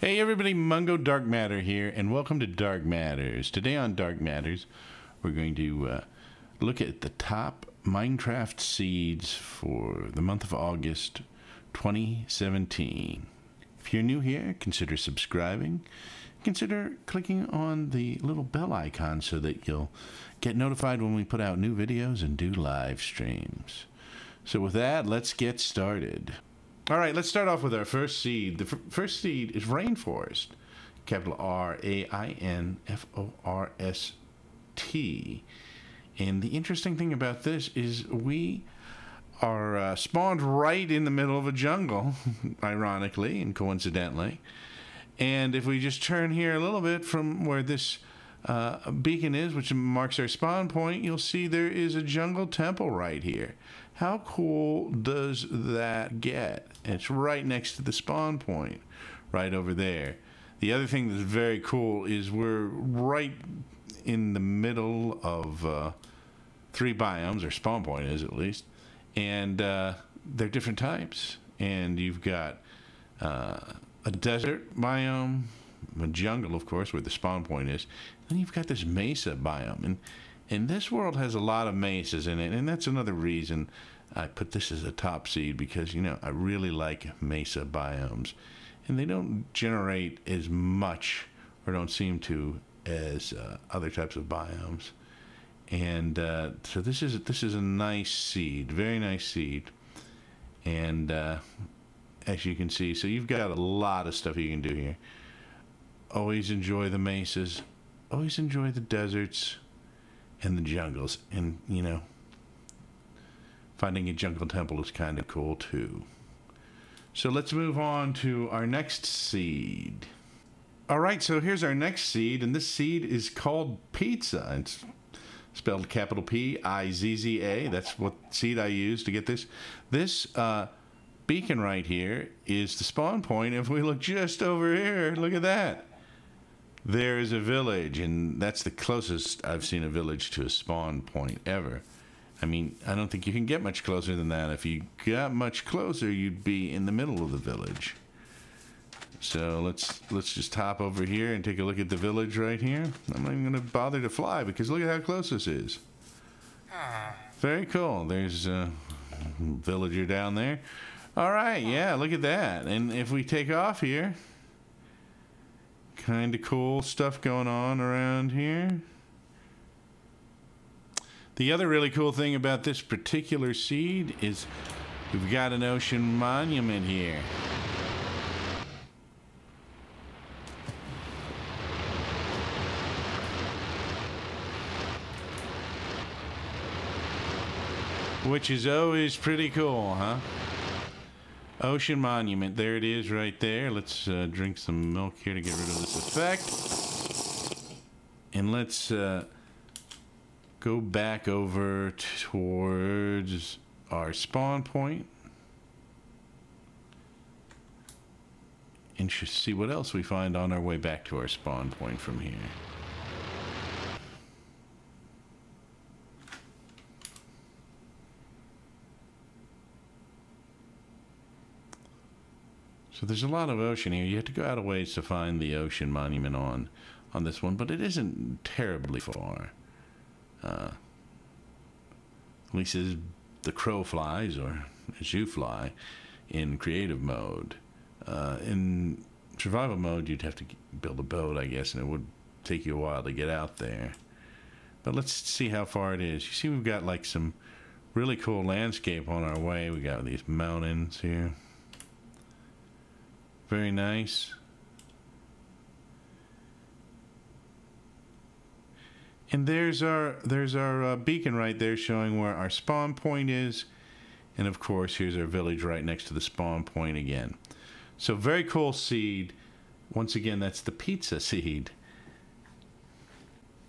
Hey everybody, Mungo Dark Matter here, and welcome to Dark Matters. Today on Dark Matters, we're going to look at the top Minecraft seeds for the month of August 2017. If you're new here, consider subscribing. Consider clicking on the little bell icon so that you'll get notified when we put out new videos and do live streams. So with that, let's get started. All right, let's start off with our first seed. The first seed is Rainforest, capital R-A-I-N-F-O-R-S-T. And the interesting thing about this is we are spawned right in the middle of a jungle, ironically and coincidentally. And if we just turn here a little bit from where this beacon is, which marks our spawn point, you'll see there is a jungle temple right here. How cool does that get? It's right next to the spawn point, right over there. The other thing that's very cool is we're right in the middle of three biomes, or spawn point is at least, and they're different types. And you've got a desert biome, a jungle, of course, where the spawn point is. Then you've got this mesa biome, and this world has a lot of mesas in it, and that's another reason I put this as a top seed, because, you know, I really like mesa biomes, and they don't generate as much, or don't seem to, as other types of biomes. And so this is a nice seed, very nice seed, and as you can see, so you've got a lot of stuff you can do here. Always enjoy the mesas, always enjoy the deserts and the jungles, and, you know, finding a jungle temple is kind of cool too. So let's move on to our next seed. All right, so here's our next seed, and this seed is called Pizza. It's spelled capital P-I-Z-Z-A. That's what seed I used to get this. This beacon right here is the spawn point. If we look just over here, look at that. There is a village, and that's the closest I've seen a village to a spawn point ever. I mean, I don't think you can get much closer than that. If you got much closer, you'd be in the middle of the village. So let's just hop over here and take a look at the village right here. I'm not even going to bother to fly, because look at how close this is. Very cool. There's a villager down there. All right, yeah, look at that. And if we take off here, kind of cool stuff going on around here. The other really cool thing about this particular seed is we've got an ocean monument here. Which is always pretty cool, huh? Ocean monument, there it is right there. Let's drink some milk here to get rid of this effect. And let's go back over towards our spawn point and just see what else we find on our way back to our spawn point from here. So there's a lot of ocean here. You have to go out a ways to find the ocean monument on this one, but it isn't terribly far. At least as the crow flies, or as you fly, in creative mode. In survival mode, you'd have to build a boat, I guess, and it would take you a while to get out there. But let's see how far it is. You see, we've got like some really cool landscape on our way. We got these mountains here. Very nice. And there's our beacon right there, showing where our spawn point is. And of course, here's our village right next to the spawn point again. So very cool seed. Once again, that's the pizza seed.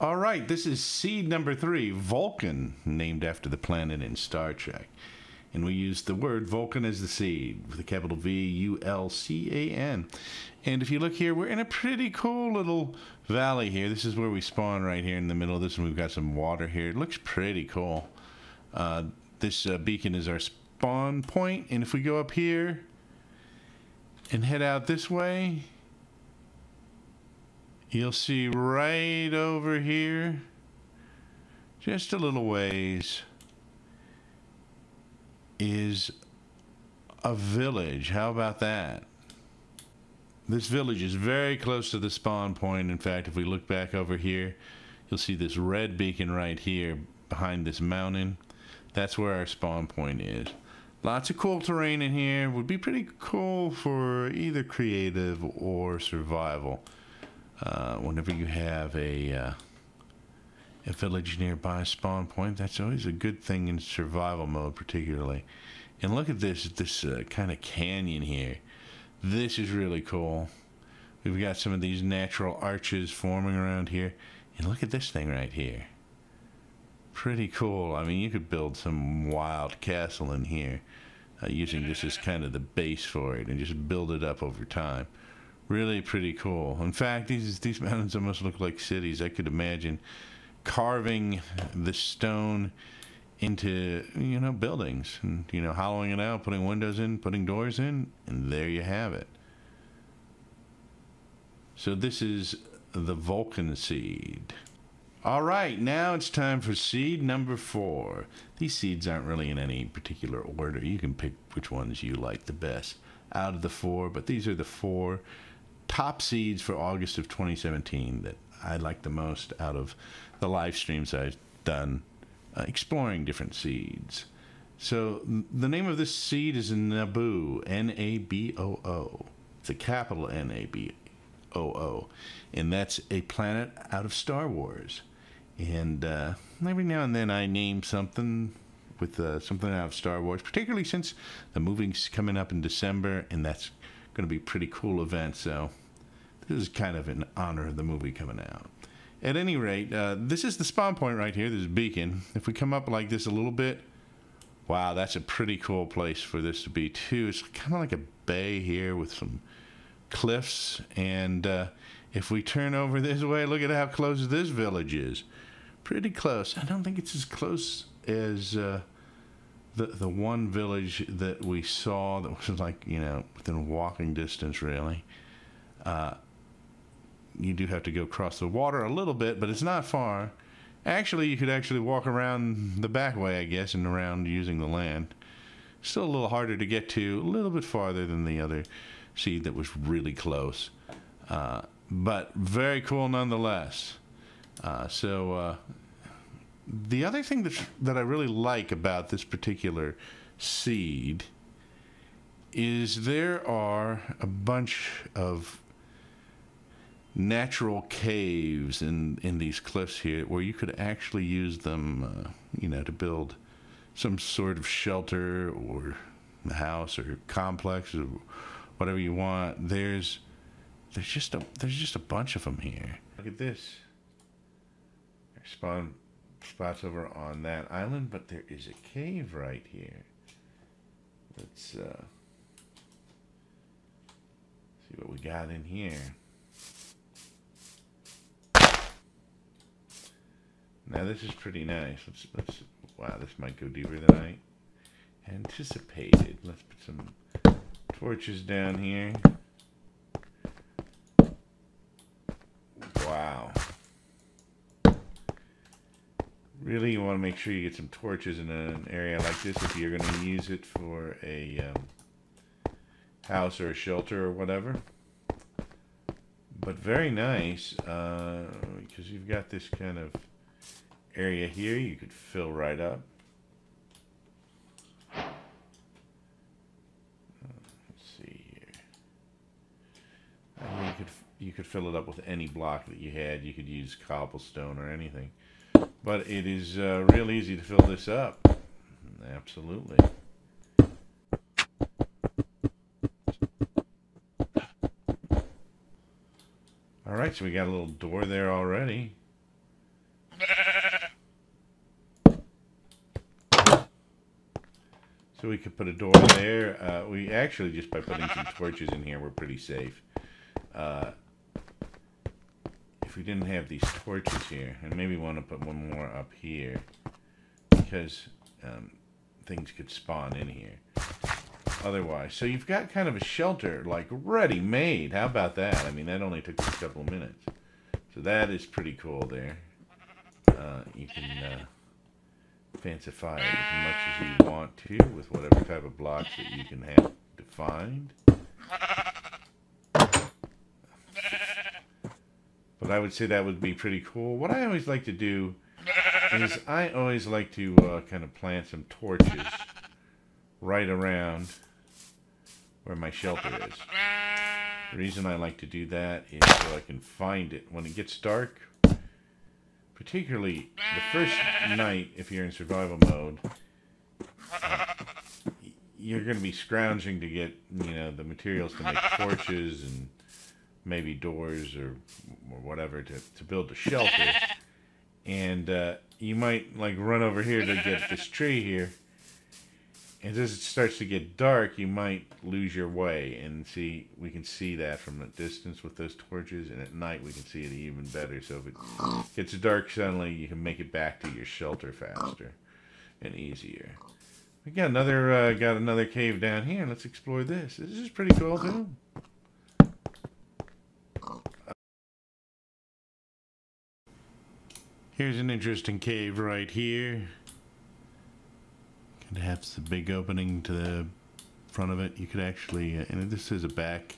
All right, this is seed number 3, Vulcan, named after the planet in Star Trek. And we use the word Vulcan as the seed, with a capital V-U-L-C-A-N. And if you look here, we're in a pretty cool little valley here. This is where we spawn, right here in the middle of this, and we've got some water here. It looks pretty cool. This beacon is our spawn point, and if we go up here and head out this way, you'll see right over here, just a little ways, is a village. How about that? This village is very close to the spawn point. In fact, if we look back over here, you'll see this red beacon right here behind this mountain. That's where our spawn point is. Lots of cool terrain in here. Would be pretty cool for either creative or survival. Whenever you have a village nearby a spawn point, that's always a good thing in survival mode particularly. And look at this kind of canyon here. This is really cool. We've got some of these natural arches forming around here. And look at this thing right here. Pretty cool. I mean, you could build some wild castle in here using this as kind of the base for it and just build it up over time. Really pretty cool. In fact, these mountains almost look like cities. I could imagine carving the stone into, you know, buildings and, you know, hollowing it out, putting windows in, putting doors in, and there you have it. So this is the Vulcan seed. All right, now it's time for seed number 4. These seeds aren't really in any particular order. You can pick which ones you like the best out of the 4, but these are the 4 top seeds for August of 2017 that I like the most out of the live streams I've done exploring different seeds. So the name of this seed is Naboo, N-A-B-O-O. It's a capital N-A-B-O-O, and that's a planet out of Star Wars. And every now and then I name something with something out of Star Wars, particularly since the movie's coming up in December, and that's going to be a pretty cool event. So this is kind of in honor of the movie coming out. At any rate, this is the spawn point right here. This is beacon. If we come up like this a little bit, wow, that's a pretty cool place for this to be too. It's kind of like a bay here with some cliffs. And if we turn over this way, look at how close this village is. Pretty close. I don't think it's as close as the one village that we saw that was like, you know, within walking distance really. You do have to go across the water a little bit, but it's not far. Actually, you could actually walk around the back way, I guess, and around using the land. Still a little harder to get to, a little bit farther than the other seed that was really close. But very cool nonetheless. The other thing that I really like about this particular seed is there are a bunch of natural caves in these cliffs here where you could actually use them, you know, to build some sort of shelter or a house or complex or whatever you want. There's just a bunch of them here. Look at this. There's spawn spots over on that island, but there is a cave right here. Let's see what we got in here. Now this is pretty nice. Let's wow, this might go deeper than I anticipated. Let's put some torches down here. Wow. Really, you want to make sure you get some torches in an area like this if you're going to use it for a house or a shelter or whatever. But very nice, because you've got this kind of area here you could fill right up. Let's see here. You could fill it up with any block that you had. You could use cobblestone or anything. But it is real easy to fill this up. Absolutely. All right, so we got a little door there already. So we could put a door there. We actually, just by putting some torches in here, we're pretty safe. If we didn't have these torches here, and maybe want to put one more up here, because things could spawn in here otherwise. So you've got kind of a shelter, like ready-made. How about that? I mean, that only took us a couple of minutes. So that is pretty cool there. You can fancify it as much as you want to with whatever type of blocks that you can have defined. But I would say that would be pretty cool. What I always like to do is I always like to kind of plant some torches right around where my shelter is. The reason I like to do that is so I can find it when it gets dark. Particularly the first night, if you're in survival mode, you're going to be scrounging to get, the materials to make torches and maybe doors or whatever to build a shelter. And you might like run over here to get this tree here. And as it starts to get dark, you might lose your way. And see, we can see that from a distance with those torches. And at night, we can see it even better. So if it gets dark suddenly, you can make it back to your shelter faster and easier. We got another cave down here. Let's explore this. This is pretty cool too. Here's an interesting cave right here. It has the big opening to the front of it. You could actually, and this is a back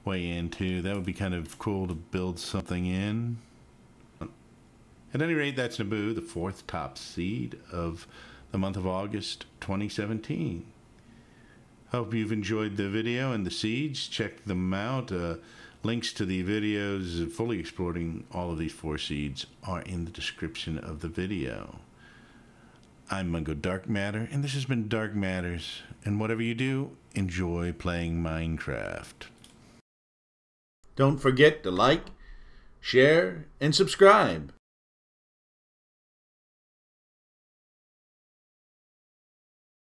way in too. That would be kind of cool to build something in. At any rate, that's Naboo, the 4th top seed of the month of August 2017. Hope you've enjoyed the video and the seeds. Check them out. Links to the videos fully exploring all of these 4 seeds are in the description of the video. I'm Mungo Dark Matter, and this has been Dark Matters. And whatever you do, enjoy playing Minecraft. Don't forget to like, share, and subscribe.